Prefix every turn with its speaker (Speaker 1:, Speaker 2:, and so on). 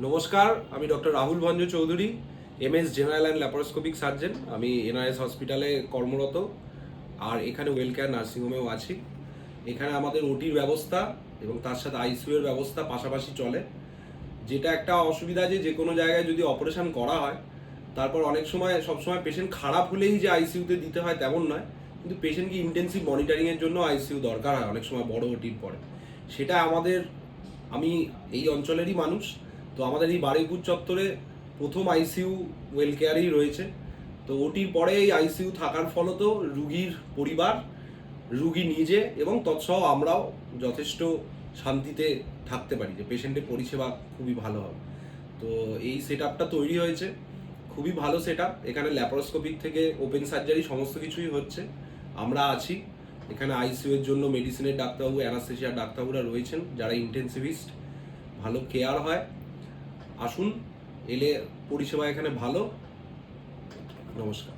Speaker 1: নমস্কার, আমি doctor Rahul Bhanja Chowdhury, MS general and laparoscopic surgeon. আমি এনআরএস হসপিটালে কর্মরত, আর এখানে ওয়েলকেয়ার নার্সিংহোমেও আছি। এখানে আমাদের ওটির ব্যবস্থা এবং তার সাথে আইসিইউ এর ব্যবস্থা পাশাপাশি চলে। যেটা একটা অসুবিধা যে কোনো জায়গায় যদি অপারেশন করা হয়, তারপর অনেক সময় সবসময় পেশেন্ট খারাপ হলেই যে আইসিইউতে দিতে হয় তেমন নয়, কিন্তু পেশেন্টকে ইন্টেন্সিভ মনিটরিংয়ের জন্য আইসিইউ দরকার হয় অনেক সময় বড় ওটির পরে। সেটা আমি এই অঞ্চলেরই মানুষ, তো আমাদের এই বারুইপুর চত্বরে প্রথম আইসিইউ ওয়েল কেয়ারই রয়েছে। তো ওটির পরে এই আইসিইউ থাকার ফলত রুগীর পরিবার, রুগী নিজে এবং তৎসহ আমরাও যথেষ্ট শান্তিতে থাকতে পারি, যে পেশেন্টের পরিষেবা খুবই ভালো হবে। তো এই সেট আপটা তৈরি হয়েছে, খুবই ভালো সেট আপ। এখানে ল্যাপারোস্কোপিক থেকে ওপেন সার্জারি সমস্ত কিছুই হচ্ছে। আমরা আছি এখানে। আইসিইউ এর জন্য মেডিসিনের ডাক্তারবাবু, অ্যানাস্থেসিয়ার ডাক্তারবাবুরা রয়েছেন যারা ইন্টেন্সিভিস্ট। ভালো কেয়ার হয়। আসুন, এলে পরিষেবা এখানে ভালো। নমস্কার।